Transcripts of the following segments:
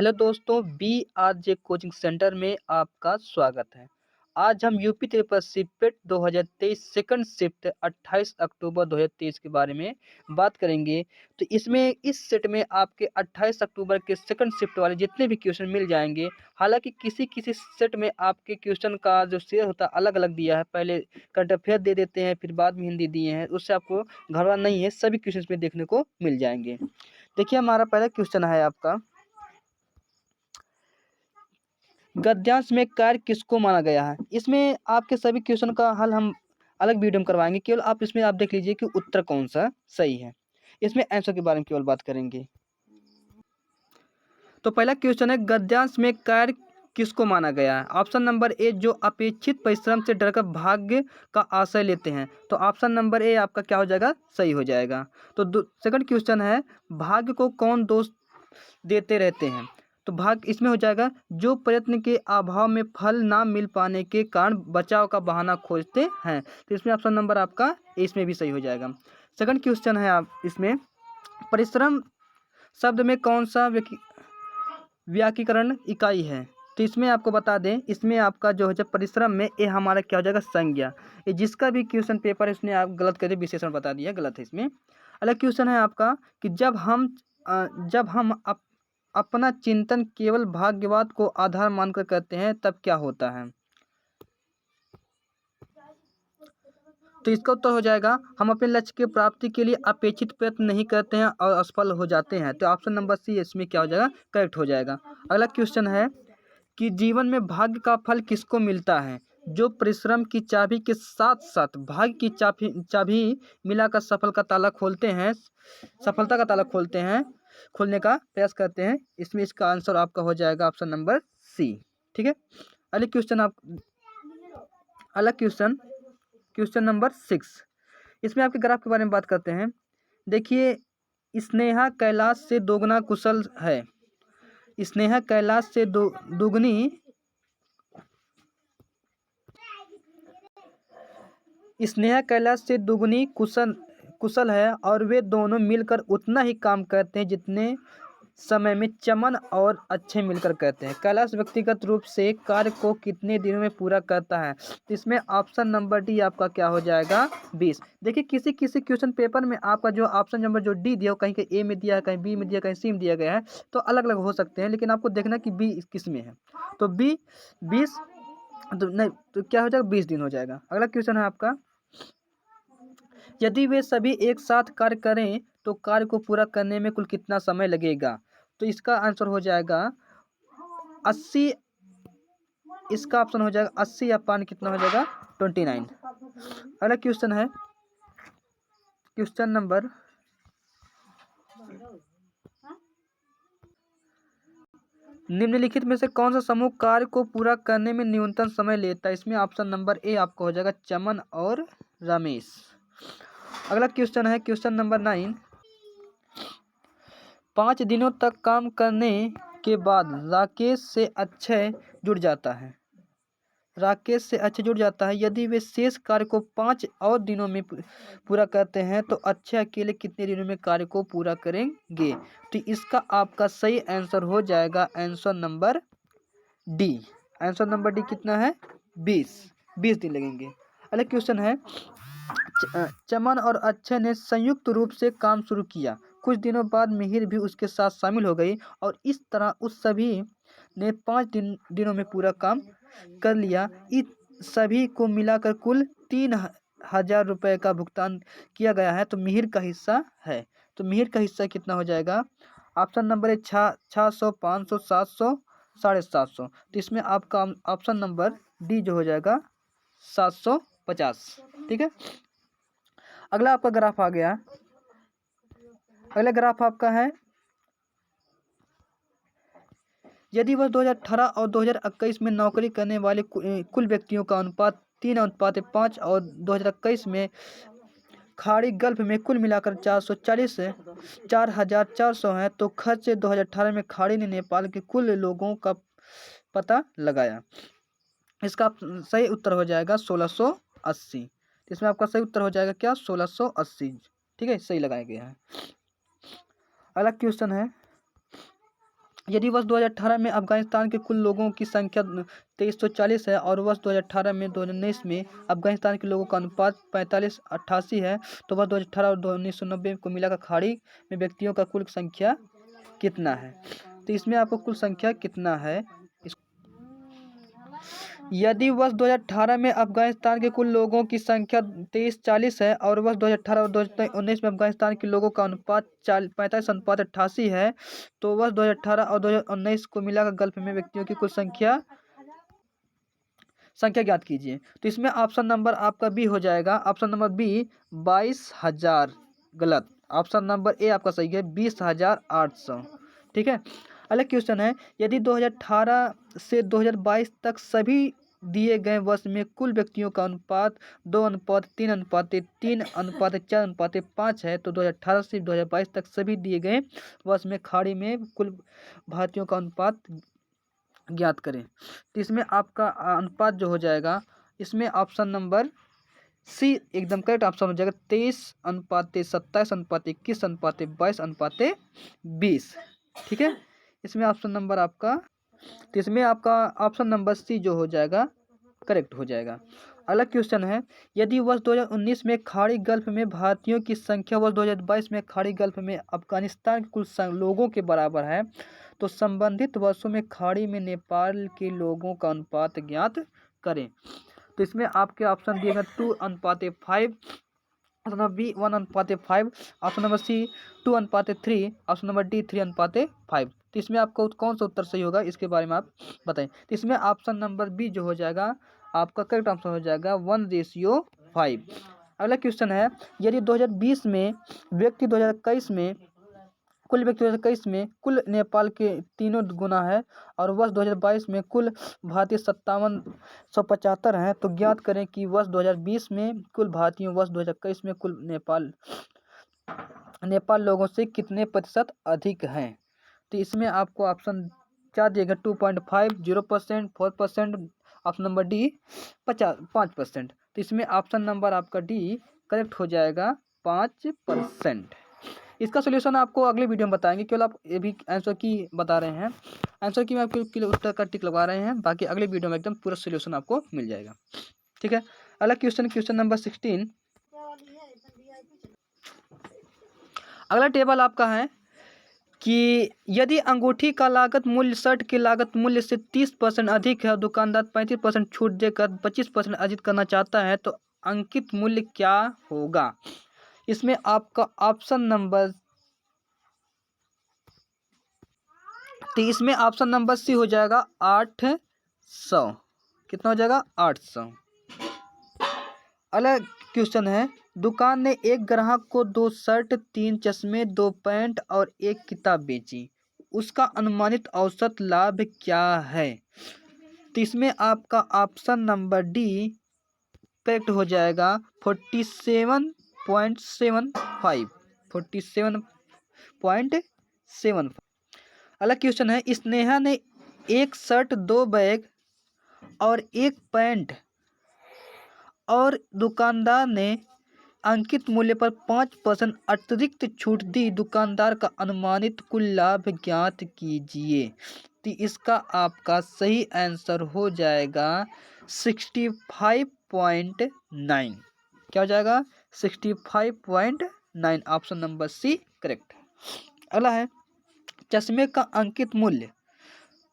Hello दोस्तों, BRJ coaching centre में आपका स्वागत है। आज हम UP Tripura CIPET 2023 second shift 28 अक्टूबर 2023 के बारे में बात करेंगे। तो इसमें इस सेट में आपके 28 अक्टूबर के सेकंड शिफ्ट वाले जितने भी क्वेश्चन मिल जाएंगे। हालांकि किसी सेट में आपके क्वेश्चन का जो शेयर होता है अलग अलग दिया है। पहले करंट अफेयर दे देते हैं, फिर बाद में हिंदी दिए हैं, उससे आपको घबराना नहीं है, सभी क्वेश्चन में देखने को मिल जाएंगे। देखिए, हमारा पहला क्वेश्चन है आपका, गद्यांश में कार्य किसको माना गया है। इसमें आपके सभी क्वेश्चन का हल हम अलग वीडियो में करवाएंगे। केवल आप इसमें आप देख लीजिए कि उत्तर कौन सा सही है। इसमें आंसर के बारे में केवल बात करेंगे। तो पहला क्वेश्चन है, गद्यांश में कार्य किसको माना गया है। ऑप्शन नंबर ए, जो अपेक्षित परिश्रम से डरकर भाग्य का आश्रय लेते हैं। तो ऑप्शन नंबर ए आपका क्या हो जाएगा, सही हो जाएगा। तो सेकंड क्वेश्चन है, भाग्य को कौन दोष देते रहते हैं। तो भाग इसमें हो जाएगा, जो प्रयत्न के अभाव में फल ना मिल पाने के कारण बचाव का बहाना खोजते हैं। तो इसमें ऑप्शन नंबर आपका इसमें भी सही हो जाएगा। सेकंड क्वेश्चन है आप इसमें, परिश्रम शब्द में कौन सा व्याकरण इकाई है। तो इसमें आपको बता दें, इसमें आपका जो है परिश्रम में ये हमारा क्या हो जाएगा, संज्ञा। ये जिसका भी क्वेश्चन पेपर है उसने आप गलत कर दिया, विशेषण बता दिया, गलत है। इसमें अलग क्वेश्चन है आपका कि जब हम अपना चिंतन केवल भाग्यवाद को आधार मानकर करते हैं तब क्या होता है। तो इसका उत्तर हो जाएगा, हम अपने लक्ष्य की प्राप्ति के लिए अपेक्षित प्रयत्न नहीं करते हैं और असफल हो जाते हैं। तो ऑप्शन नंबर सी इसमें क्या हो जाएगा, करेक्ट हो जाएगा। अगला क्वेश्चन है कि जीवन में भाग्य का फल किसको मिलता है। जो परिश्रम की चाबी के साथ साथ भाग्य की चाबी मिलाकर सफलता का ताला खोलने का प्रयास करते हैं। इसमें इसका आंसर आपका हो जाएगा ऑप्शन नंबर सी। ठीक है। अलग क्वेश्चन नंबर 6। इसमें आपके ग्राफ के बारे में बात करते हैं। देखिए, स्नेहा कैलाश से दोगुना कुशल है। स्नेहा कैलाश से दुगनी कुशल है और वे दोनों मिलकर उतना ही काम करते हैं जितने समय में चमन और अच्छे मिलकर करते हैं। कैलाश व्यक्तिगत रूप से कार्य को कितने दिनों में पूरा करता है। तो इसमें ऑप्शन नंबर डी आपका क्या हो जाएगा, 20। देखिए, किसी किसी क्वेश्चन पेपर में आपका जो ऑप्शन नंबर जो डी दिया हो, कहीं ए में दिया है, कहीं बी में दिया, कहीं सी में दिया गया है, तो अलग अलग हो सकते हैं। लेकिन आपको देखना कि बी किस में है। तो बी 20, तो नहीं, तो क्या हो जाएगा, 20 दिन हो जाएगा। अगला क्वेश्चन है आपका, यदि वे सभी एक साथ कार्य करें तो कार्य को पूरा करने में कुल कितना समय लगेगा। तो इसका आंसर हो जाएगा 80। इसका ऑप्शन हो जाएगा 80 या पान कितना हो जाएगा, 29। अगला क्वेश्चन है क्वेश्चन नंबर, निम्नलिखित में से कौन सा समूह कार्य को पूरा करने में न्यूनतम समय लेता है। इसमें ऑप्शन नंबर ए आपको हो जाएगा चमन और रमेश। अगला क्वेश्चन है क्वेश्चन नंबर 9। 5 दिनों तक काम करने के बाद राकेश से अक्षय जुड़ जाता है। यदि वे शेष कार्य को 5 और दिनों में पूरा करते हैं तो अक्षय अकेले कितने दिनों में कार्य को पूरा करेंगे। तो इसका आपका सही आंसर हो जाएगा answer number D. Answer number D कितना है, 20 दिन लगेंगे। अगला क्वेश्चन है, चमन और अक्षय ने संयुक्त रूप से काम शुरू किया। कुछ दिनों बाद मिहिर भी उसके साथ शामिल हो गई और इस तरह उस सभी ने 5 दिनों में पूरा काम कर लिया। इस सभी को मिलाकर कुल 3,000 रुपये का भुगतान किया गया है। तो मिहिर का हिस्सा है, तो मिहिर का हिस्सा कितना हो जाएगा। ऑप्शन नंबर है 600, 500, 700, 750। तो इसमें आपका ऑप्शन नंबर डी जो हो जाएगा 750। ठीक है। अगला आपका ग्राफ आ गया। अगला ग्राफ आपका है, यदि वर्ष 2018 और 2021 में नौकरी करने वाले कुल व्यक्तियों का अनुपात 3:5 और 2021 में खाड़ी गल्फ में कुल मिलाकर 4,400 है, तो खर्च 2018 में खाड़ी ने नेपाल के कुल लोगों का पता लगाया। इसका सही उत्तर हो जाएगा 1680। इसमें आपका सही उत्तर हो जाएगा क्या, 1680। ठीक है, सही लगाया गया है। अगला क्वेश्चन है, यदि वर्ष 2018 में अफगानिस्तान के कुल लोगों की संख्या 2340 है और वर्ष 2018 में 2019 में अफगानिस्तान के लोगों का अनुपात 45-88 है, तो वर्ष 2018 और 1990 को मिलाकर खाड़ी में व्यक्तियों का कुल संख्या कितना है? तो इसमें आपको कुल संख्या कितना है? यदि वर्ष 2018 में अफगानिस्तान के कुल लोगों की संख्या 2340 है और वर्ष 2018 और 2019 में अफगानिस्तान के लोगों का अनुपात 45-88 है, तो वर्ष 2018 और 2019 को मिलाकर गल्फ में व्यक्तियों की कुल संख्या ज्ञात कीजिए। तो इसमें ऑप्शन नंबर आपका बी हो जाएगा। ऑप्शन नंबर बी 22,000 गलत। ऑप्शन नंबर ए आपका सही है 20,800। ठीक है। अगला क्वेश्चन है, यदि 2018 से 2022 तक सभी दिए गए वर्ष में कुल व्यक्तियों का अनुपात 2:3:3:4:5 है, तो 2018 से 2022 तक सभी दिए गए वर्ष में खाड़ी में कुल भारतीयों का अनुपात ज्ञात करें। तो इसमें आपका अनुपात जो हो जाएगा, इसमें ऑप्शन नंबर सी एकदम करेक्ट ऑप्शन हो जाएगा। 23:27:21:22:20। ठीक है। इसमें ऑप्शन नंबर आपका, तो इसमें आपका ऑप्शन नंबर सी जो हो जाएगा करेक्ट हो जाएगा। अगला क्वेश्चन है, यदि वर्ष 2019 में खाड़ी गल्फ में भारतीयों की संख्या वर्ष 2022 में खाड़ी गल्फ में अफगानिस्तान के कुल लोगों के बराबर है, तो संबंधित वर्षों में खाड़ी में नेपाल के लोगों का अनुपात ज्ञात करें। तो इसमें आपके ऑप्शन दिए गए 2:5, option number B 1:5, option number C 2:3, option number D 3:5। तो इसमें आपको कौन सा उत्तर सही होगा इसके बारे में आप बताएं। तो इसमें ऑप्शन नंबर बी जो हो जाएगा आपका करेक्ट आंसर हो जाएगा 1:5। अगला क्वेश्चन है, यदि 2020 में व्यक्ति 2021 में कुल व्यक्ति 2021 में कुल नेपाल के 3 गुना है और वर्ष 2022 में कुल भारतीय 5775 हैं, तो ज्ञात करें कि वर्ष 2020 में कुल भारतीयों वर्ष 2021 में कुल नेपाल लोगों से कितने प्रतिशत अधिक हैं। तो इसमें आपको ऑप्शन क्या देगा 2.5, 0%, 4%, ऑप्शन नंबर डी 5%। तो इसमें ऑप्शन नंबर आपका डी करेक्ट हो जाएगा 5%। इसका सोल्यूशन आपको अगले वीडियो में बताएंगे, केवल आप ये भी आंसर की बता रहे हैं, आंसर की में आपके उत्तर का टिक लगा रहे हैं, बाकी अगले वीडियो में एकदम पूरा सोल्यूशन आपको मिल जाएगा। ठीक है। अगला क्वेश्चन नंबर 16। अगला टेबल आपका है कि यदि अंगूठी का लागत मूल्य शर्ट की लागत मूल्य से 30% अधिक है और दुकानदार 35% छूट देकर 25% अर्जित करना चाहता है, तो अंकित मूल्य क्या होगा। इसमें आपका ऑप्शन नंबर, तो इसमें ऑप्शन नंबर सी हो जाएगा 800। कितना हो जाएगा 800। अगला क्वेश्चन है, दुकान ने एक ग्राहक को 2 शर्ट, 3 चश्मे, 2 पैंट और 1 किताब बेची, उसका अनुमानित औसत लाभ क्या है। तो इसमें आपका ऑप्शन नंबर डी करेक्ट हो जाएगा 47.75। 47.75। अगला क्वेश्चन है, स्नेहा ने 1 शर्ट, 2 बैग और 1 पैंट और दुकानदार ने अंकित मूल्य पर 5% अतिरिक्त छूट दी, दुकानदार का अनुमानित कुल लाभ ज्ञात कीजिए। तो इसका आपका सही आंसर हो जाएगा 65.9। क्या हो जाएगा 65.9। Option number C correct. अगला है, चश्मे का अंकित मूल्य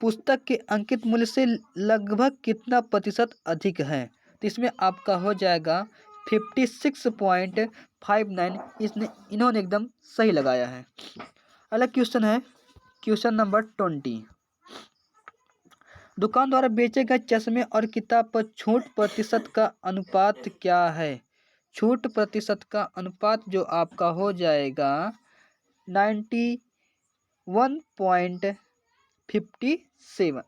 पुस्तक के अंकित मूल्य से लगभग कितना प्रतिशत अधिक है। तो इसमें आपका हो जाएगा 56.59। इन्होंने एकदम सही लगाया है। अगला क्वेश्चन है क्वेश्चन नंबर 20। दुकान द्वारा बेचे गए चश्मे और किताब पर छूट प्रतिशत का अनुपात क्या है। छूट प्रतिशत का अनुपात जो आपका हो जाएगा 91.57।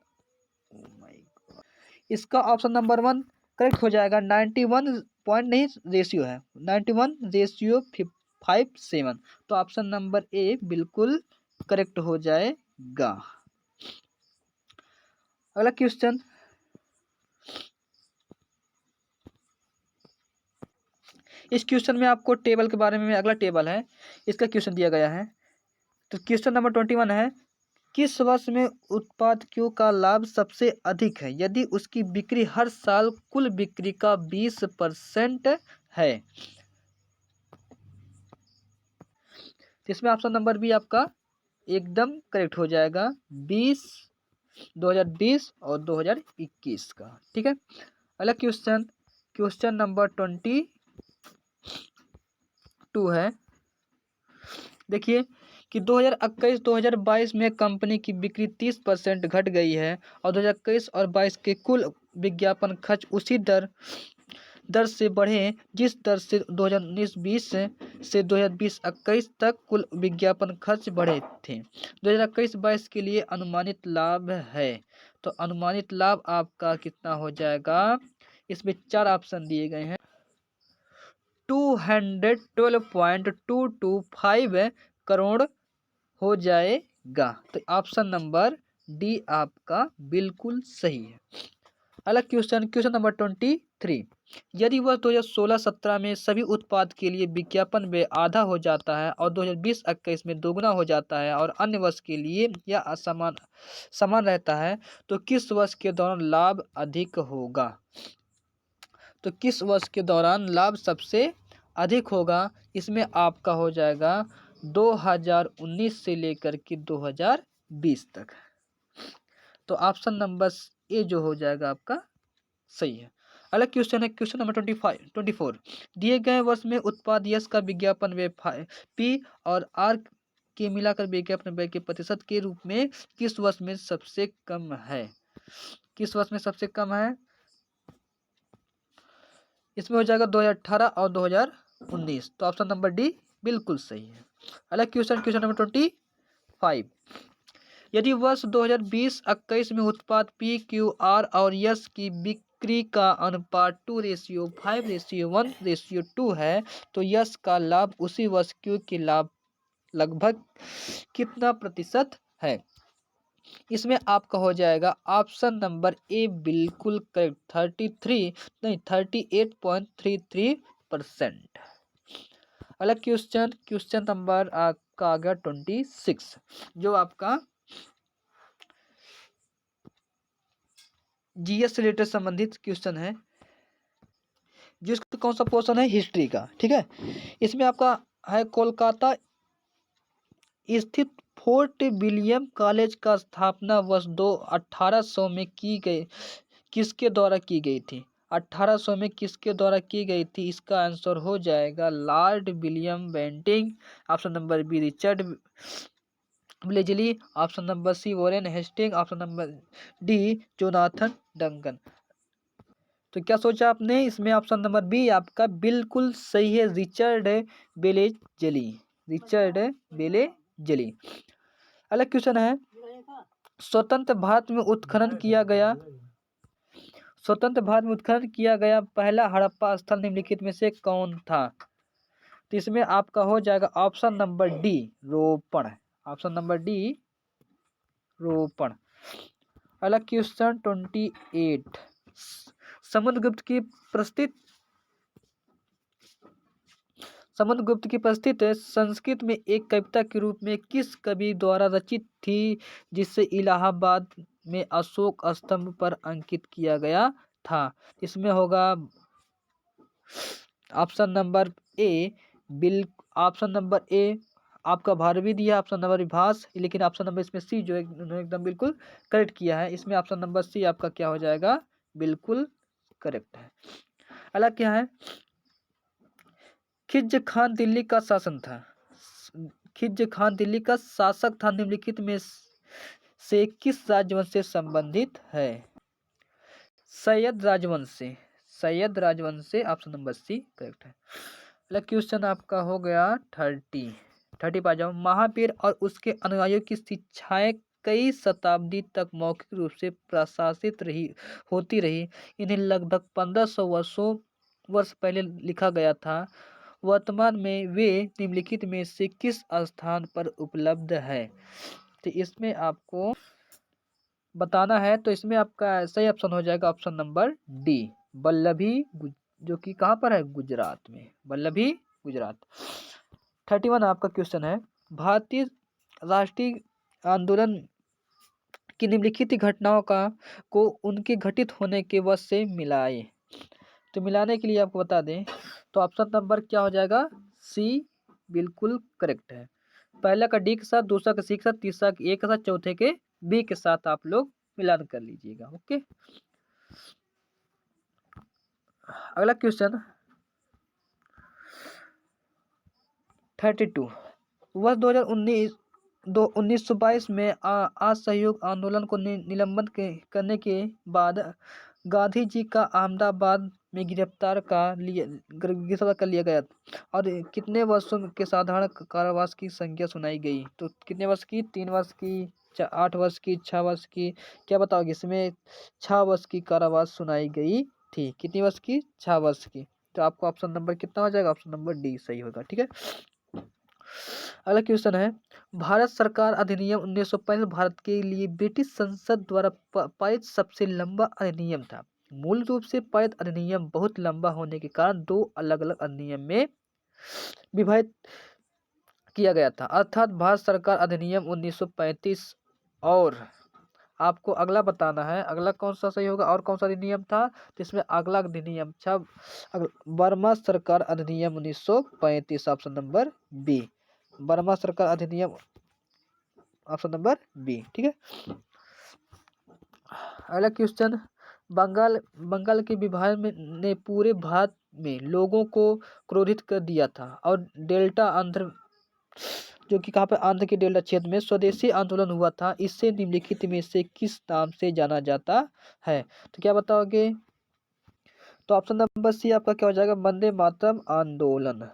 इसका ऑप्शन नंबर 1 करेक्ट हो जाएगा। 91 पॉइंट नहीं, रेशियो है 91:57। तो ऑप्शन नंबर ए बिल्कुल करेक्ट हो जाएगा। अगला क्वेश्चन, इस क्वेश्चन में आपको टेबल के बारे में, अगला टेबल है इसका क्वेश्चन दिया गया है। तो क्वेश्चन नंबर 21 है, किस वर्ष में उत्पादकों का लाभ सबसे अधिक है यदि उसकी बिक्री हर साल कुल बिक्री का 20% है? इसमें ऑप्शन नंबर बी आपका एकदम करेक्ट हो जाएगा, 2020 और 2021 का। ठीक है, अगला क्वेश्चन, क्वेश्चन नंबर 22 है। देखिए कि 2021-2022 में कंपनी की बिक्री 30% घट गई है और 2021 और 22 के कुल विज्ञापन खर्च उसी दर से बढ़े जिस दर से 2019-20 से 2020-21 तक कुल विज्ञापन खर्च बढ़े थे। 2021-22 के लिए अनुमानित लाभ है, तो अनुमानित लाभ आपका कितना हो जाएगा? इसमें 4 ऑप्शन दिए गए हैं। 212.225 करोड़ हो जाएगा, तो ऑप्शन नंबर डी आपका बिल्कुल सही है। अगला क्वेश्चन, क्वेश्चन नंबर 23, यदि वह 2016-17 में सभी उत्पाद के लिए विज्ञापन व्यय आधा हो जाता है और 2020-21 में दोगुना हो जाता है और अन्य वर्ष के लिए यह समान रहता है, तो किस वर्ष के दौरान लाभ अधिक होगा? तो किस वर्ष के दौरान लाभ सबसे अधिक होगा? इसमें आपका हो जाएगा 2019 से लेकर के 2020 तक, तो ऑप्शन नंबर ए जो हो जाएगा आपका सही है। अगला क्वेश्चन है क्वेश्चन नंबर 24, दिए गए वर्ष में उत्पाद यश का विज्ञापन व्यय पी और आर के मिलाकर विज्ञापन व्यय के प्रतिशत के रूप में किस वर्ष में सबसे कम है? किस वर्ष में सबसे कम है? इसमें हो जाएगा 2018 और 2019, तो ऑप्शन नंबर डी बिल्कुल सही है। अगला क्वेश्चन, क्वेश्चन नंबर 25, यदि वर्ष 2020-21 में उत्पाद पी क्यू आर और यस की बिक्री का अनुपात 2:5:1:2 है, तो यस का लाभ उसी वर्ष क्यू के लाभ लगभग कितना प्रतिशत है? इसमें आपका हो जाएगा ऑप्शन नंबर ए बिल्कुल करेक्ट, 38.33%। अगला क्वेश्चन, क्वेश्चन नंबर आपका आ गया 26, जो आपका जीएस से रिलेटेड संबंधित क्वेश्चन है, जिसका कौन सा पोर्शन है? हिस्ट्री का। ठीक है, इसमें आपका है कोलकाता स्थित फोर्ट विलियम कॉलेज का स्थापना वर्ष 1800 में की गई, किसके द्वारा की गई थी? 1800 में किसके द्वारा की गई थी? इसका आंसर हो जाएगा Lord William Bentinck, option number B Richard Wellesley, option number C Warren Hastings, option number D Jonathan Duncan. तो क्या सोचा आपने? इसमें ऑप्शन नंबर बी आपका बिल्कुल सही है, रिचर्ड बेलेजली, रिचर्ड बेलेजली। अगला क्वेश्चन है, स्वतंत्र भारत में उत्खनन किया गया, स्वतंत्र भारत में उत्खनन किया गया पहला हड़प्पा स्थल निम्नलिखित में से कौन था? तो इसमें आपका हो जाएगा ऑप्शन नंबर डी रोपण, ऑप्शन नंबर डी रोपण। अगला क्वेश्चन 28, समुद्रगुप्त की प्रस्थित संस्कृत में एक कविता के रूप में किस कवि द्वारा रचित थी, जिसे इलाहाबाद में अशोक स्तंभ पर अंकित किया गया था? इसमें होगा option number A option number ए आपका भारवी दिया, ऑप्शन नंबर भास, लेकिन ऑप्शन नंबर इसमें सी जो उन्होंने एकदम बिल्कुल करेक्ट किया है। इसमें ऑप्शन नंबर सी आपका क्या हो जाएगा? बिल्कुल करेक्ट है। अगला क्या है, खिज्र खान दिल्ली का शासन था, खिज्र खान दिल्ली का शासक था, निम्नलिखित में से किस राजवंश से संबंधित है? सैयद राजवंश से, सैयद राजवंश से, ऑप्शन नंबर सी करेक्ट है। अगला क्वेश्चन आपका हो गया 30 पा जाओ, महावीर और उसके अनुयायियों की शिक्षाएं कई शताब्दी तक मौखिक रूप से प्रशासित होती रही, इन्हें लगभग 1500 वर्ष पहले लिखा गया था, वर्तमान में वे निम्नलिखित में से किस स्थान पर उपलब्ध है? तो इसमें आपको बताना है, तो इसमें आपका सही ऑप्शन हो जाएगा ऑप्शन नंबर डी वल्लभी, जो कि कहाँ पर है? गुजरात में, वल्लभी गुजरात। 31 आपका क्वेश्चन है, भारतीय राष्ट्रीय आंदोलन कि निम्नलिखित घटनाओं का को उनके घटित होने के वक्त से मिलाए। तो मिलाने के लिए आपको बता दें तो ऑप्शन नंबर क्या हो जाएगा, सी बिल्कुल करेक्ट है। पहला का डी के साथ, दूसरा का सी के साथ, तीसरा के ए के साथ, चौथे के बी के साथ आप लोग मिलान कर लीजिएगा। ओके, अगला क्वेश्चन 32। वर्ष 2019 1922 में असहयोग आंदोलन को निलंबन करने के बाद गांधी जी का अहमदाबाद में गिरफ्तार कर लिया गया और कितने वर्षों के साधारण कारावास की संख्या सुनाई गई। तो कितने वर्ष की, 3 वर्ष की, 8 वर्ष की, 6 वर्ष की, क्या बताओगे इसमें। 6 वर्ष की कारावास सुनाई गई थी। कितनी वर्ष की, 6 वर्ष की। तो आपको ऑप्शन नंबर कितना हो जाएगा, ऑप्शन नंबर डी सही होगा। ठीक है, अगला क्वेश्चन है, भारत सरकार अधिनियम 1935 भारत के लिए ब्रिटिश संसद द्वारा पारित सबसे लंबा अधिनियम था। मूल रूप से पारित अधिनियम बहुत लंबा होने के कारण 2 अलग अलग अधिनियम में विभाजित किया गया था, अर्थात भारत सरकार अधिनियम 1935। और आपको अगला बताना है, अगला कौन सा सही होगा और कौन सा अधिनियम था। तो इसमें अगला अधिनियम था बर्मा सरकार अधिनियम 1935, ऑप्शन नंबर बी, बर्मा सरकार अधिनियम, ऑप्शन नंबर बी। ठीक है, अगला क्वेश्चन, बंगाल के विभाजन ने पूरे भारत में लोगों को क्रोधित कर दिया था और डेल्टा आंध्र, जो कि कहाँ पे, आंध्र के डेल्टा क्षेत्र में स्वदेशी आंदोलन हुआ था। इससे निम्नलिखित में से किस नाम से जाना जाता है। तो क्या बताओगे, तो ऑप्शन नंबर सी आपका क्या हो जाएगा, वंदे मातरम आंदोलन,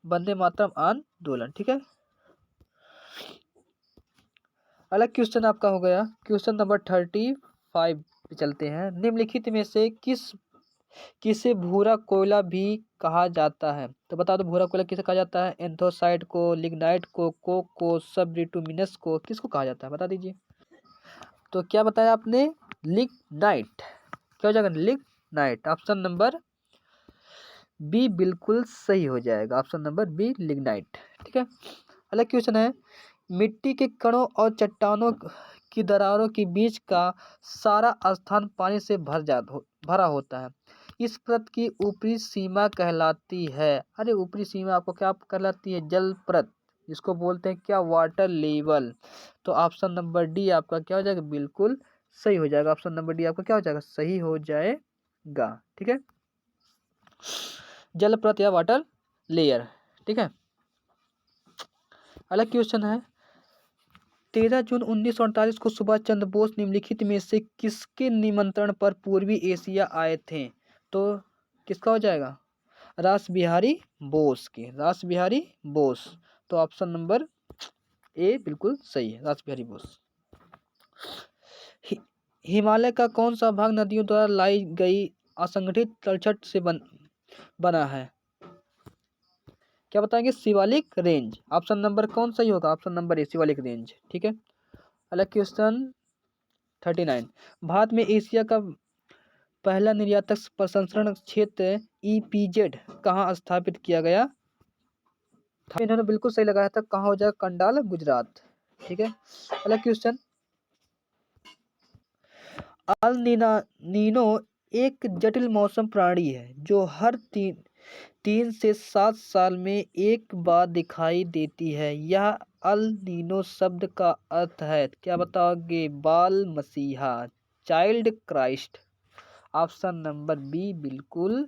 वंदे मातरम आंदोलन। ठीक है, अगला क्वेश्चन आपका हो गया क्वेश्चन नंबर 35 पे चलते हैं। निम्नलिखित में से किसे भूरा कोयला भी कहा जाता है। तो बता दो भूरा कोयला किसे कहा जाता है, एंथोसाइट को, लिग्नाइट को, कोक को, सब बिटुमिनस को, किसको कहा जाता है बता दीजिए। तो क्या बताया आपने, लिग्नाइट। क्या हो जाएगा, लिग्नाइट, ऑप्शन नंबर बी बिल्कुल सही हो जाएगा, ऑप्शन नंबर बी लिग्नाइट। ठीक है, अगला क्वेश्चन है, मिट्टी के कणों और चट्टानों की दरारों के बीच का सारा स्थान पानी से भरा होता है। इस परत की ऊपरी सीमा कहलाती है, अरे ऊपरी सीमा आपको क्या कहलाती है, जल परत, जिसको बोलते हैं क्या, वाटर लेवल। तो ऑप्शन नंबर डी आपका क्या हो जाएगा, बिल्कुल सही हो जाएगा, ऑप्शन नंबर डी आपका क्या हो जाएगा, सही हो जाएगा। ठीक है, जल परत या वाटर लेयर। ठीक है, अगला क्वेश्चन है, 13 जून 1948 को सुभाष चंद्र बोस निम्नलिखित में से किसके निमंत्रण पर पूर्वी एशिया आए थे। तो किसका हो जाएगा, रास बिहारी बोस के, रास बिहारी बोस। तो ऑप्शन नंबर ए बिल्कुल सही है, रास बिहारी बोस। हिमालय का कौन सा भाग नदियों द्वारा लाई गई असंगठित तलछट से बना है। क्या बताएंगे, शिवालिक रेंज, ऑप्शन नंबर कौन सही होगा, ऑप्शन नंबर ए शिवालिक रेंज। ठीक है, अगला क्वेश्चन 39, भारत में एशिया का पहला निर्यातक प्रसंस्करण क्षेत्र ईपीजेड कहाँ स्थापित किया गया था। इन्होंने बिल्कुल सही लगाया था, कहाँ हो जाएगा, कंडाल गुजरात। ठीक है, अगला क्वेश्चन, अल नीनो एक जटिल मौसम प्रणाली है जो हर 3 से 7 साल में एक बार दिखाई देती है। यह अल नीनो शब्द का अर्थ है, क्या बताओगे, बाल मसीहा, child Christ. Option number B बिल्कुल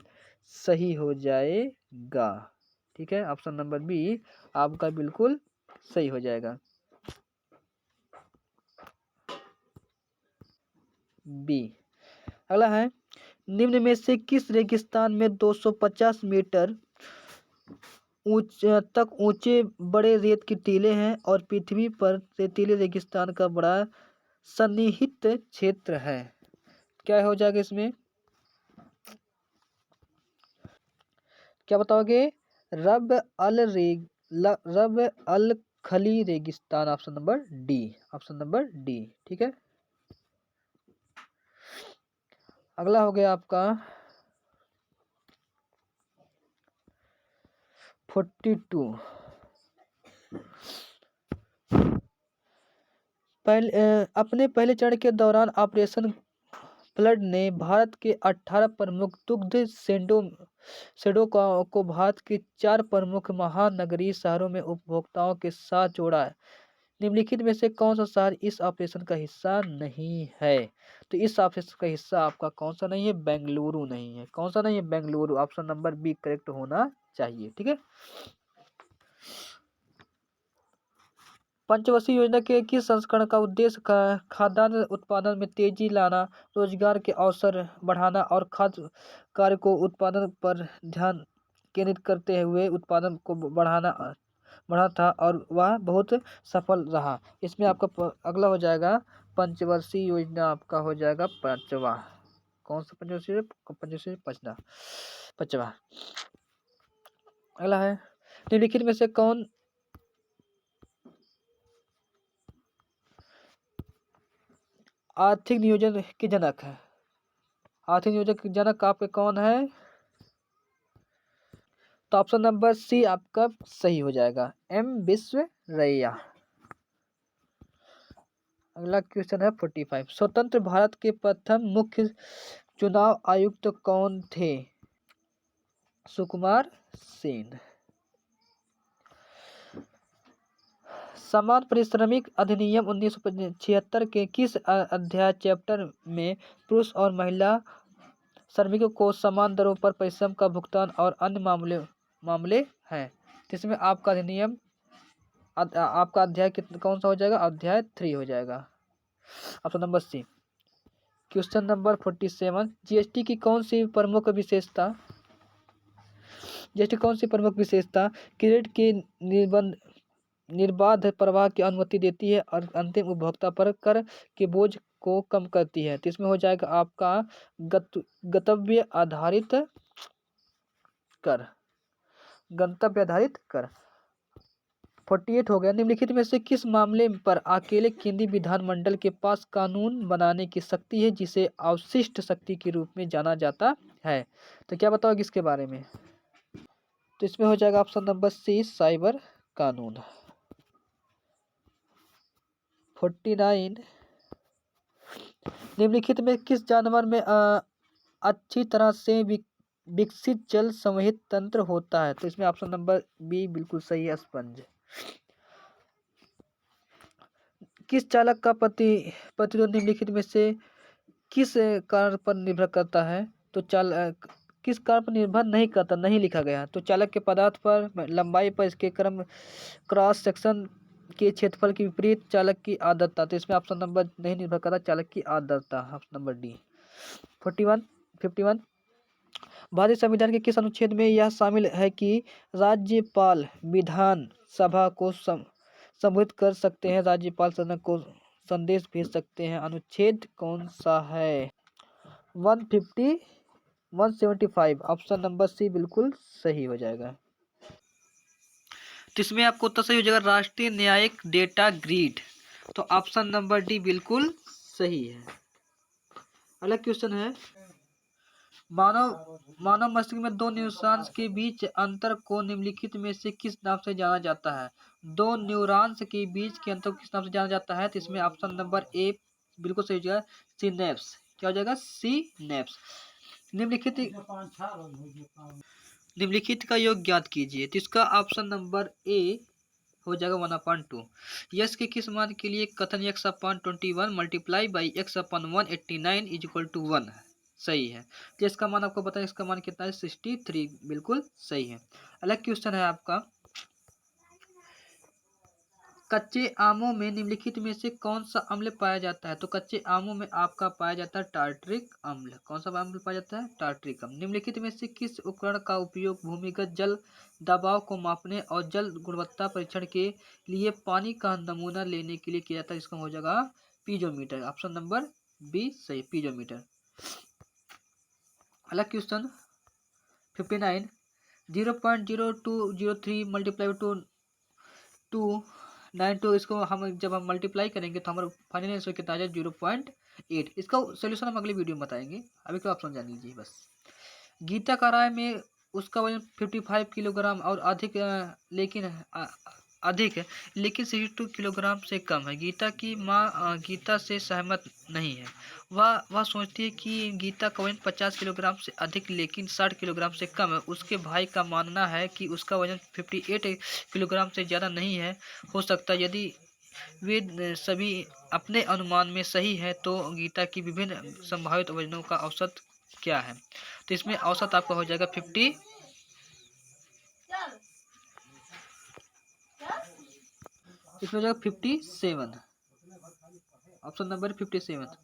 सही हो जाएगा। ठीक है, ऑप्शन नंबर बी आपका बिल्कुल सही हो जाएगा, बी। अगला है, निम्न में से किस रेगिस्तान में 250 मीटर तक ऊंचे बड़े रेत के टीले हैं और पृथ्वी पर रेतीले रेगिस्तान का बड़ा सन्निहित क्षेत्र है। क्या हो जाएगा इसमें, क्या बताओगे, रब अल खली रेगिस्तान, option number D, option number D. ठीक है, अगला हो गया आपका 42। अपने पहले चरण के दौरान ऑपरेशन फ्लड ने भारत के 18 प्रमुख दुग्ध शेडों को भारत के 4 प्रमुख महानगरीय शहरों में उपभोक्ताओं के साथ जोड़ा है। निम्नलिखित में से कौन सा शहर इस ऑपरेशन का हिस्सा नहीं है? तो इस ऑपरेशन का हिस्सा आपका कौन सा नहीं है? बेंगलुरु नहीं है। कौन सा नहीं है? Bengaluru. Option number B correct होना चाहिए। ठीक है। पंचवर्षीय योजना के किस संस्करण का उद्देश्य खाद्यान्न उत्पादन में तेजी लाना, रोजगार के अवसर बढ़ाना और खाद्य कार्य को उत्पादन पर ध्यान केंद्रित करते हुए उत्पादन को बढ़ा था और वह बहुत सफल रहा। इसमें आपका अगला हो जाएगा पंचवर्षीय योजना, आपका हो जाएगा पांचवा। कौन सा पंचवर्षीय? पंचवर्षीय पांचवा। अगला है निम्नलिखित में से कौन आर्थिक नियोजन के जनक है? आर्थिक नियोजन के जनक आपके कौन है? तो ऑप्शन नंबर सी आपका सही हो जाएगा, एम विश्वेश्वरैया। अगला क्वेश्चन है 45। स्वतंत्र भारत के प्रथम मुख्य चुनाव आयुक्त कौन थे? सुकुमार सेन। समान पारिश्रमिक अधिनियम 1976 के किस अध्याय चैप्टर में पुरुष और महिला श्रमिकों को समान दरों पर परिश्रम का भुगतान और अन्य मामले हैं? जिसमें आपका अधिनियम आपका अध्याय कौन सा हो जाएगा? अध्याय 3 हो जाएगा। Option number C. Question number 47। GST की कौन सी प्रमुख विशेषता क्रेडिट के निर्बाध प्रवाह की अनुमति देती है और अंतिम उपभोक्ता पर कर के बोझ को कम करती है? तो इसमें हो जाएगा आपका गंतव्य आधारित कर। 48 हो गया। निम्नलिखित में से किस मामले पर अकेले केंद्रीय विधानमंडल के पास कानून बनाने की शक्ति है जिसे अवशिष्ट शक्ति के रूप में जाना जाता है? तो क्या बताओगे इसके बारे में? तो इसमें हो जाएगा ऑप्शन नंबर सी, साइबर कानून। 49। निम्नलिखित में किस जानवर में अच्छी तरह से विकसित जल संवहित तंत्र होता है? तो इसमें ऑप्शन नंबर बी बिल्कुल सही है, स्पंज। किस चालक का प्रतिरोध निम्नलिखित में से किस कारण पर निर्भर करता है? तो किस कारण पर निर्भर नहीं करता, नहीं लिखा गया। तो चालक के पदार्थ पर, लंबाई पर, इसके क्रॉस सेक्शन के क्षेत्रफल के विपरीत, चालक की आर्द्रता। तो इसमें ऑप्शन नंबर नहीं निर्भर करता, चालक की आर्द्रता। Option number D. 51। भारतीय संविधान के किस अनुच्छेद में यह शामिल है कि राज्यपाल विधान सभा को संबोधित कर सकते हैं, राज्यपाल सदन को संदेश भेज सकते हैं? अनुच्छेद कौन सा है? 175। ऑप्शन नंबर सी बिल्कुल सही हो जाएगा। तो इसमें आपको उत्तर सही हो जाएगा, राष्ट्रीय न्यायिक डेटा ग्रिड। तो ऑप्शन नंबर डी बिल्कुल सही है। अगला क्वेश्चन है, मानव मस्तिष्क में दो न्यूरॉन्स के बीच अंतर को निम्नलिखित में से किस नाम से जाना जाता है? दो न्यूरॉन्स के बीच के अंतर को किस नाम से जाना जाता है? तो इसमें ऑप्शन नंबर ए बिल्कुल सही हो जाएगा, सिनेप्स। क्या हो जाएगा? सिनेप्स। निम्नलिखित का योग ज्ञात कीजिए। तो इसका ऑप्शन नंबर ए हो जाएगा 1/2। यस के किस मान के लिए कथन x/21 multiply by x/189 is equal to 1 सही है? तो इसका मान आपको बताएं, इसका मान कितना है? 63 बिल्कुल सही है। अलग क्वेश्चन है आपका, कच्चे आमों में निम्नलिखित में से कौन सा अम्ल पाया जाता है? तो कच्चे आमों में आपका पाया जाता है टार्ट्रिक अम्ल। कौन सा अम्ल पाया जाता है? टार्ट्रिक अम्ल। निम्नलिखित में से किस उपकरण का उपयोग भूमिगत जल दबाव को मापने और जल गुणवत्ता परीक्षण के लिए पानी का नमूना लेने के लिए किया जाता है? इसका हो जाएगा पीजोमीटर। ऑप्शन नंबर बी सही, पीजोमीटर। अगला क्वेश्चन 59। 0.0203 मल्टीप्लाई टू 92, इसको हम जब हम मल्टीप्लाई करेंगे तो हमारा फाइनल आंसर कितना आ जाए? 0.8। इसका सोल्यूशन हम अगले वीडियो में बताएंगे, अभी तो आप समझ जान लीजिए बस। गीता का राय में उसका वजन 55 किलोग्राम और अधिक, लेकिन अधिक है, लेकिन 62 किलोग्राम से कम है। गीता की माँ गीता से सहमत नहीं है। वह सोचती है कि गीता का वजन 50 किलोग्राम से अधिक लेकिन 60 किलोग्राम से कम है। उसके भाई का मानना है कि उसका वजन 58 किलोग्राम से ज़्यादा नहीं है हो सकता। यदि वे सभी अपने अनुमान में सही है तो गीता की विभिन्न संभावित वजनों का औसत क्या है? तो इसमें औसत आपका हो जाएगा 50, इसमें हो जाएगा 57। Option number 57।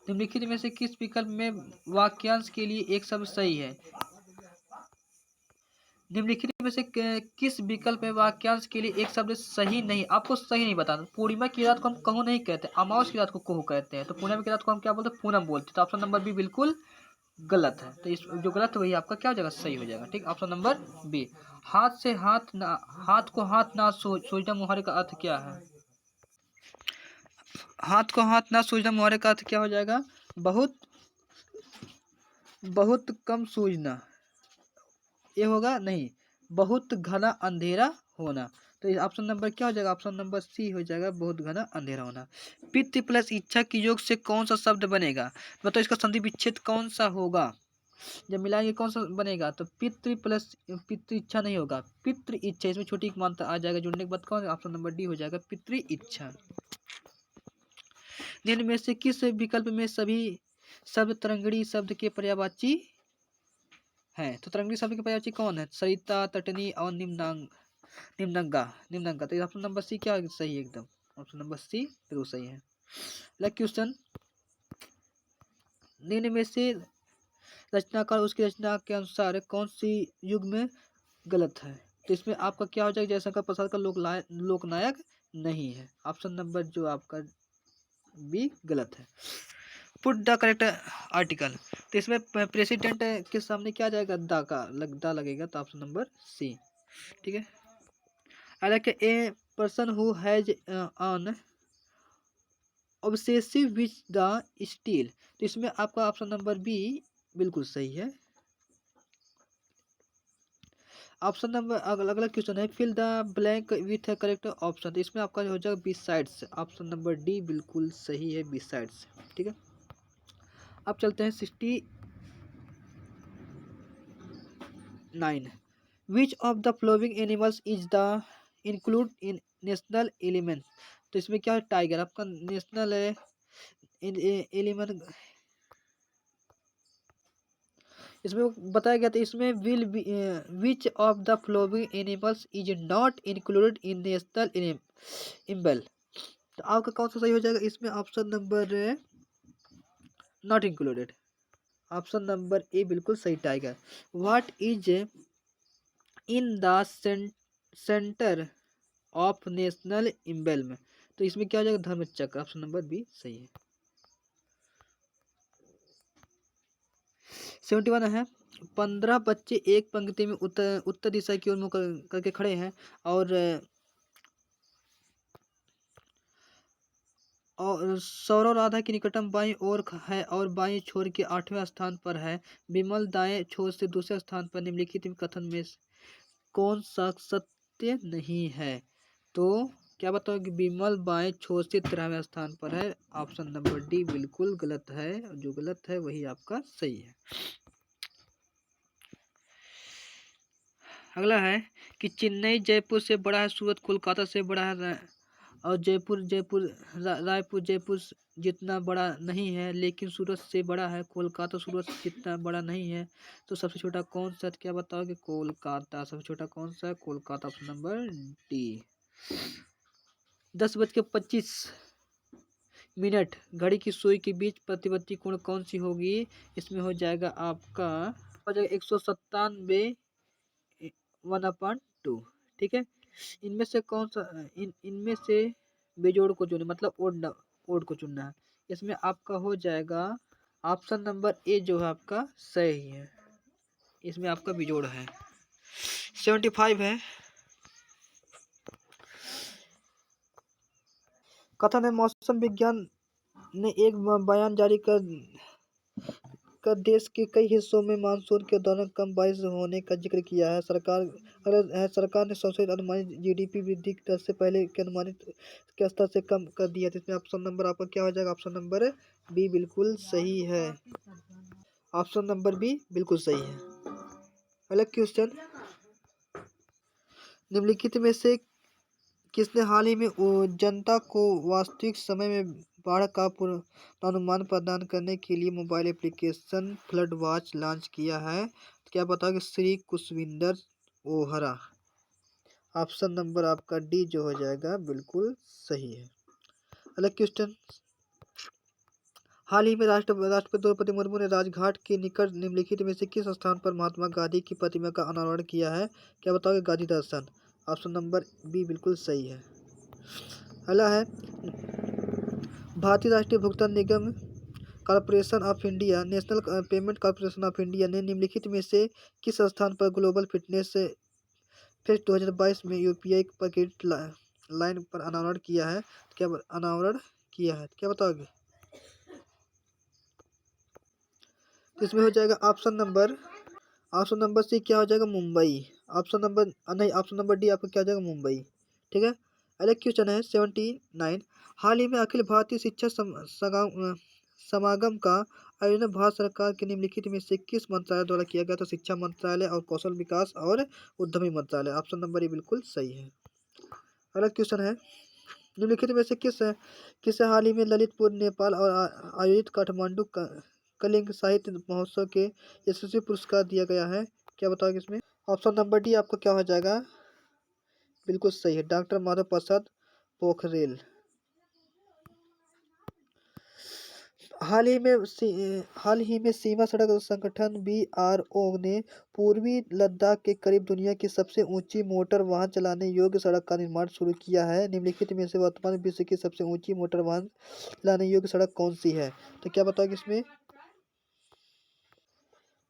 निम्नलिखित में से किस विकल्प में वाक्यांश के लिए एक शब्द सही है? निम्नलिखित में से किस विकल्प में वाक्यांश के लिए एक शब्द सही नहीं? आपको सही नहीं बताना। पूर्णिमा की रात को हम कहू नहीं कहते, अमावस की रात को कहू कहते हैं। तो पूर्णिमा की रात को हम क्या बोलते हैं? पूनम बोलते हैं। तो ऑप्शन नंबर बी बिल्कुल गलत है। तो इस जो गलत है वही आपका क्या हो जाएगा? सही हो जाएगा। ठीक, ऑप्शन नंबर बी। हाथ से हाथ ना, हाथ को हाथ ना सूझना मुहावरे का अर्थ क्या है? हाथ को हाथ ना सूझना मुहावरे का अर्थ क्या हो जाएगा? बहुत बहुत कम सूझना, ये होगा नहीं, बहुत घना अंधेरा होना। तो ये ऑप्शन नंबर क्या हो जाएगा? ऑप्शन नंबर सी हो जाएगा, बहुत घना अंधेरा होना। पित्त प्लस इच्छा के योग से कौन सा शब्द बनेगा? बताओ इसका संधि विच्छेद कौन सा होगा? जब मिलाएंगे कौन सा बनेगा? तो पितृ प्लस पितृ इच्छा नहीं होगा, पितृ इच्छा। इसमें छोटी एक मात्रा आ जाएगा, जुड़ने के बाद कौन? ऑप्शन नंबर डी हो जाएगा, पितृ इच्छा। निम्न में से किस विकल्प में सभी शब्द तरंगड़ी शब्द के पर्यायवाची हैं? तो तरंगड़ी शब्द के पर्यायवाची कौन है? सरिता, तटनी और निम्नंगा। निम्नंगा। तो ऑप्शन नंबर सी क्या सही है? एकदम ऑप्शन नंबर सी बिल्कुल सही है। लाइक क्वेश्चन, निम्न में से रचनाकार उसकी रचना के अनुसार कौन सी युग में गलत है? तो इसमें आपका क्या हो जाएगा? जयशंकर प्रसाद का लोकनायक नहीं है। ऑप्शन नंबर जो आपका बी गलत है। Put the correct article. तो इसमें प्रेसिडेंट के सामने क्या आ जाएगा? दा लगेगा। तो ऑप्शन नंबर सी। ठीक है। हालांकि a person who has on obsessive with the steel. तो इसमें आपका ऑप्शन नंबर बी बिल्कुल सही है। ऑप्शन नंबर अगला क्वेश्चन है, fill the blank with correct option. तो इसमें आपका हो जाएगा besides. Option number D बिल्कुल सही है, बी साइड्स। ठीक है। अब चलते हैं 69। विच of the following animals is the include in national element? तो इसमें क्या है? टाइगर आपका नेशनल है एलिमेंट। इसमें बताया गया था, इसमें will which of the following animals is not included in national emblem. तो आपका कौन सा सही हो जाएगा? इसमें option number not included. Option number A बिल्कुल सही, tiger. What is in the centre of national emblem? तो इसमें क्या हो जाएगा? धर्म चक्र। ऑप्शन नंबर बी सही है। 71 है, 15 बच्चे एक पंक्ति में उत्तर दिशा की ओर मुंह करके खड़े हैं और सौरव राधा की निकटतम बाईं ओर है और बाईं छोर के 8वें स्थान पर है। विमल दाएं छोर से दूसरे स्थान पर। निम्नलिखित कथन में कौन सा सत्य नहीं है? तो क्या बताओ कि विमल बाएं छोर से 13वें स्थान पर है। ऑप्शन नंबर डी बिल्कुल गलत है। जो गलत है वही आपका सही है। अगला है कि चेन्नई जयपुर से बड़ा है, सूरत कोलकाता से बड़ा है और रायपुर जयपुर जितना बड़ा नहीं है, लेकिन सूरत से बड़ा है। कोलकाता सूरत जितना बड़ा नहीं है। तो सबसे छोटा कौन सा? क्या बताओगे? कोलकाता। सबसे छोटा कौन सा है? कोलकाता। Option number D. 10:25 घड़ी की सुई के बीच प्रतिवर्ती कोण कौन सी होगी? इसमें हो जाएगा आपका, हो जाएगा 197 1/2। ठीक है। इनमें से कौन सा इनमें से बेजोड़ को चुने, मतलब ओड को चुनना है। इसमें आपका हो जाएगा ऑप्शन नंबर ए जो है आपका सही है। इसमें आपका बेजोड़ है। 75 है, कथन है मौसम विज्ञान ने एक बयान जारी कर का देश के कई हिस्सों में मानसून के दौरान कम बारिश होने का जिक्र किया है। सरकार ने संशोधित अनुमानित जीडीपी वृद्धि दर से पहले के अनुमानित के स्तर से कम कर दिया है। इसमें ऑप्शन नंबर आपका क्या हो जाएगा? ऑप्शन नंबर बी बिल्कुल सही है। ऑप्शन नंबर बी बिल्कुल सही है। अगला क्वेश्चन, निम्नलिखित में से किसने हाल ही में जनता को वास्तविक समय में बाढ़ का पूर्वानुमान प्रदान करने के लिए mobile application flood watch launch किया है? तो क्या बताओगे? श्री कुशविंदर ओहरा। ऑप्शन नंबर आपका डी जो हो जाएगा बिल्कुल सही है। अगला क्वेश्चन, हाल ही में राष्ट्रपति द्रौपदी मुर्मू ने राजघाट के निकट निम्नलिखित में से किस स्थान पर महात्मा गांधी की प्रतिमा का अनावरण किया है? क्या बताओगे? Gandhi Darshan. Option number B बिल्कुल सही है। अगला है, भारतीय राष्ट्रीय भुगतान निगम corporation of India, national payment corporation of India ने निम्नलिखित में से किस स्थान पर ग्लोबल फिटनेस फेस्ट 2022 में यूपीआई पर क्रेडिट लाइन पर अनावरण किया है? क्या अनावरण किया है? क्या बताओगे? तो इसमें हो जाएगा ऑप्शन नंबर सी क्या हो जाएगा? मुंबई। ऑप्शन नंबर नहीं, ऑप्शन नंबर डी आपका क्या हो जाएगा? मुंबई। ठीक है। अगला क्वेश्चन है 79, हाल ही में अखिल भारतीय शिक्षा समागम का आयोजन भारत सरकार के निम्नलिखित में से किस मंत्रालय द्वारा किया गया? तो शिक्षा मंत्रालय और कौशल विकास और उद्यमी मंत्रालय। ऑप्शन नंबर ए बिल्कुल सही है। अगला क्वेश्चन है, निम्नलिखित में से किसे हाल ही में ललितपुर नेपाल और आयोजित काठमांडू कलिंग साहित्य महोत्सव के यशस्वी पुरस्कार दिया गया है? क्या बताओगे इसमें? ऑप्शन नंबर डी आपका क्या हो जाएगा? बिल्कुल सही है, डॉक्टर माधव प्रसाद पोखरेल। हाल ही में सीमा सड़क संगठन बीआरओ ने पूर्वी लद्दाख के करीब दुनिया की सबसे ऊंची मोटर वाहन चलाने योग्य सड़क का निर्माण शुरू किया है। निम्नलिखित में से वर्तमान विश्व की सबसे ऊंची मोटर वाहन चलाने योग्य सड़क कौन सी है? तो क्या बताओगे इसमें?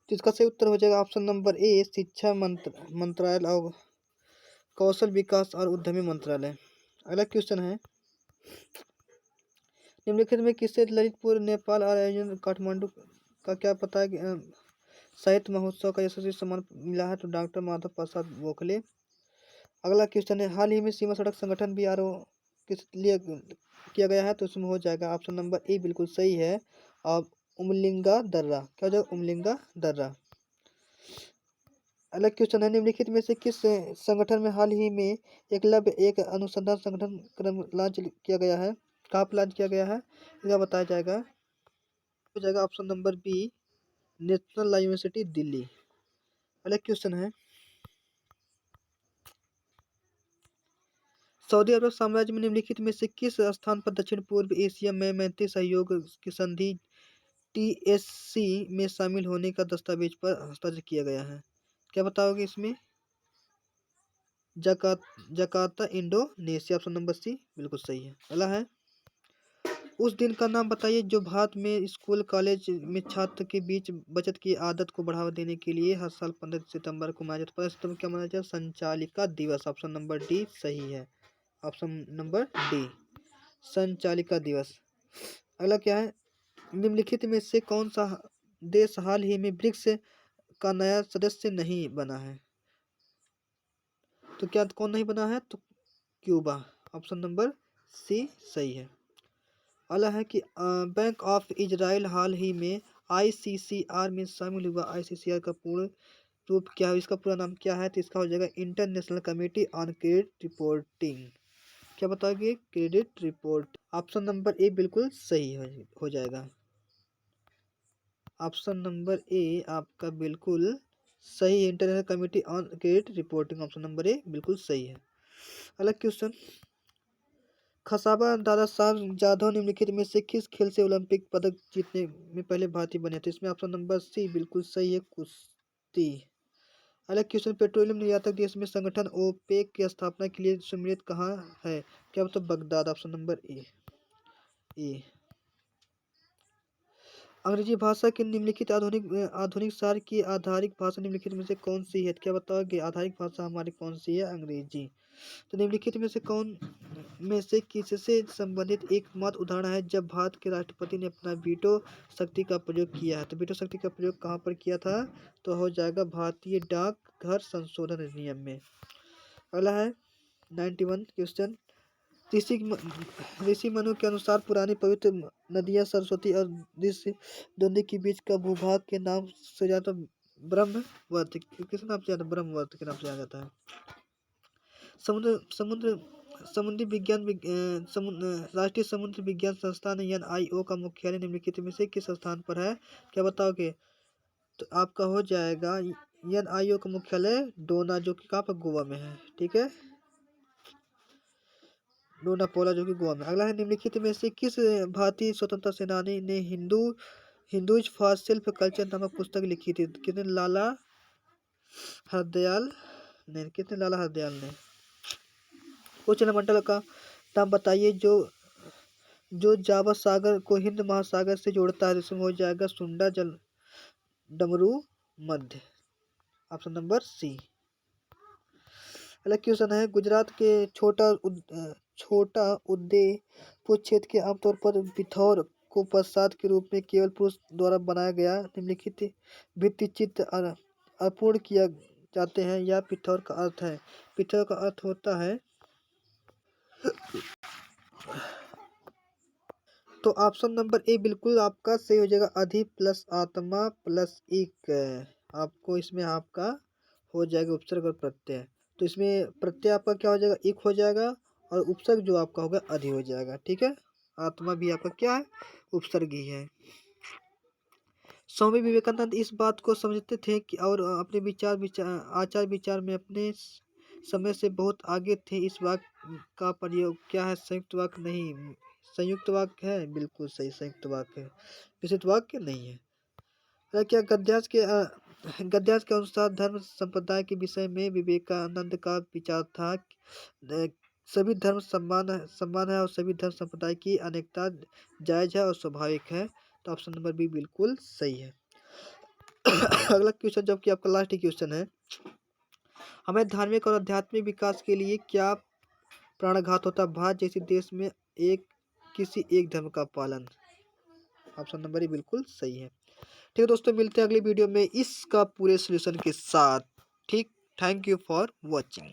तो इसका सही उत्तर हो जाएगा ऑप्शन नंबर ए, शिक्षा मंत्रालय और कौशल विकास और उद्यमी मंत्रालय। अगला क्वेश्चन है, निम्नलिखित में किससे ललितपुर नेपाल और आयोजन काठमांडू का क्या पता है कि साहित्य महोत्सव का यशस्वी सम्मान मिला है? तो डॉक्टर माधव प्रसाद गोखले। अगला क्वेश्चन है, हाल ही में सीमा सड़क संगठन बीआरओ किस लिए किया गया है? तो उसमें हो जाएगा ऑप्शन नंबर ए बिल्कुल सही है। और उमलिंगा दर्रा। क्या हो जाएगा? उमलिंगा दर्रा। अगला क्वेश्चन है, निम्नलिखित में से किस संगठन में हाल ही में एकलव्य एक अनुसंधान संगठन क्रम लॉन्च किया गया है? कहाँ पर लॉन्च किया गया है? इसका बताया जाएगा। हो जाएगा option number B, National University Delhi. अगला क्वेश्चन है, सऊदी अरब साम्राज्य में निम्नलिखित में से किस स्थान पर दक्षिण पूर्व एशिया में मैत्री सहयोग की संधि टीएससी में शामिल होने का दस्तावेज पर हस्ताक्षर किया गया है? क्या बताओगे इसमें? Jakarta Indonesia. Option number C बिल्कुल सही है। अगला है, उस दिन का नाम बताइए जो भारत में स्कूल कॉलेज में छात्र के बीच बचत की आदत को बढ़ावा देने के लिए हर साल 15 सितंबर को मनाया जाता है। 15 सितंबर क्या मनाया जाता है? संचालिका दिवस। ऑप्शन नंबर डी सही है। ऑप्शन नंबर डी, संचालिका दिवस। अगला क्या है, निम्नलिखित में से कौन सा देश हाल ही में ब्रिक्स का नया सदस्य नहीं बना है? तो क्या कौन नहीं बना है? तो क्यूबा। ऑप्शन नंबर सी सही है। अगला है कि बैंक ऑफ इजराइल हाल ही में आईसीसीआर में शामिल हुआ। आईसीसीआर का पूर्ण रूप क्या है? इसका पूरा नाम क्या है? तो इसका हो जाएगा international committee on credit reporting. क्या बताओगे? Credit report. Option number A बिल्कुल सही हो जाएगा। ऑप्शन नंबर ए आपका बिल्कुल सही है, international committee on credit reporting. Option number A बिल्कुल सही है। अगला क्वेश्चन, खसाबा दादा साहब जाधव निम्नलिखित में से किस खेल से ओलंपिक पदक जीतने में पहले भारतीय बने थे? इसमें ऑप्शन नंबर सी बिल्कुल सही है, कुश्ती। अगला क्वेश्चन, पेट्रोलियम निर्यातक देश में संगठन ओपेक की स्थापना के लिए सम्मिलित कहाँ है? क्या मतलब? बगदाद। ऑप्शन नंबर ए। अंग्रेजी भाषा के निम्नलिखित आधुनिक सार की आधारिक भाषा निम्नलिखित में से कौन सी है? क्या बताओगे? आधारिक भाषा हमारी कौन सी है? अंग्रेजी। तो निम्नलिखित में से कौन में से किससे संबंधित एकमात्र उदाहरण है जब भारत के राष्ट्रपति ने अपना वीटो शक्ति का प्रयोग किया है? तो वीटो शक्ति का प्रयोग कहाँ पर किया था? तो हो जाएगा भारतीय डाकघर संशोधन अधिनियम में। अगला है 91 क्वेश्चन। ऋषि ऋषि मनु के अनुसार पुरानी पवित्र नदियां सरस्वती और ऋषि दोनों के बीच का भूभाग के नाम से जाता ब्रह्मवर्त। किस नाम से जाता? ब्रह्मवर्त के नाम से जाना जाता है। समुद्र समुद्र समुद्री विज्ञान राष्ट्रीय समुद्र विज्ञान संस्थान NIO का मुख्यालय निम्नलिखित में से किस स्थान पर है? क्या बताओगे? तो आपका हो जाएगा NIO का मुख्यालय डोना, जो कि कहाँ पर? गोवा में है। ठीक है, डोना पोला, जो कि गोवा में। अगला है निम्नलिखित में से किस भारतीय स्वतंत्रता सेनानी ने हिंदूज फॉर सेल्फ कल्चर नामक पुस्तक लिखी थी? कितने? लाला हरदयाल ने। क्वेश्चन मंडल का नाम बताइए जो जावा सागर को हिंद महासागर से जोड़ता है। इसमें हो जाएगा सुंडा जल डमरू मध्य, ऑप्शन नंबर सी। अगला क्वेश्चन है गुजरात के छोटा उदयपुर क्षेत्र के आमतौर पर बिथौर को प्रसाद के रूप में केवल पुरुष द्वारा बनाया गया निम्नलिखित भित्ति चित्र अर्पण किया जाते हैं या पिथौर का अर्थ है? पिथौर का अर्थ होता है, तो ऑप्शन नंबर ए बिल्कुल आपका सही हो जाएगा। अधि प्लस आत्मा प्लस एक। आपको इसमें आपका हो जाएगा उपसर्ग और प्रत्यय। तो इसमें प्रत्यय आपका क्या हो जाएगा? एक हो जाएगा, और उपसर्ग जो आपका होगा अधि हो जाएगा। ठीक है, आत्मा भी आपका क्या है? उपसर्ग ही है। स्वामी विवेकानंद इस बात को समझते थे कि और अपने आचार विचार में अपने समय से बहुत आगे थे। इस वाक्य का प्रयोग क्या है? संयुक्त वाक्य नहीं, संयुक्त वाक्य है, बिल्कुल सही संयुक्त वाक्य है, मिश्रित वाक्य नहीं है। क्या गद्यांश के अनुसार धर्म संप्रदाय के विषय में विवेकानंद का विचार था सभी धर्म सम्मान है और सभी धर्म संप्रदाय की अनेकता जायज है और स्वाभाविक है। तो ऑप्शन नंबर बी बिल्कुल सही है। अगला क्वेश्चन, जबकि आपका लास्ट क्वेश्चन है, हमें धार्मिक और आध्यात्मिक विकास के लिए क्या प्राणघात होता? भारत जैसे देश में किसी एक धर्म का पालन। ऑप्शन नंबर ए बिल्कुल सही है। ठीक है दोस्तों, मिलते हैं अगली वीडियो में इसका पूरे सोल्यूशन के साथ। ठीक, थैंक यू फॉर वॉचिंग।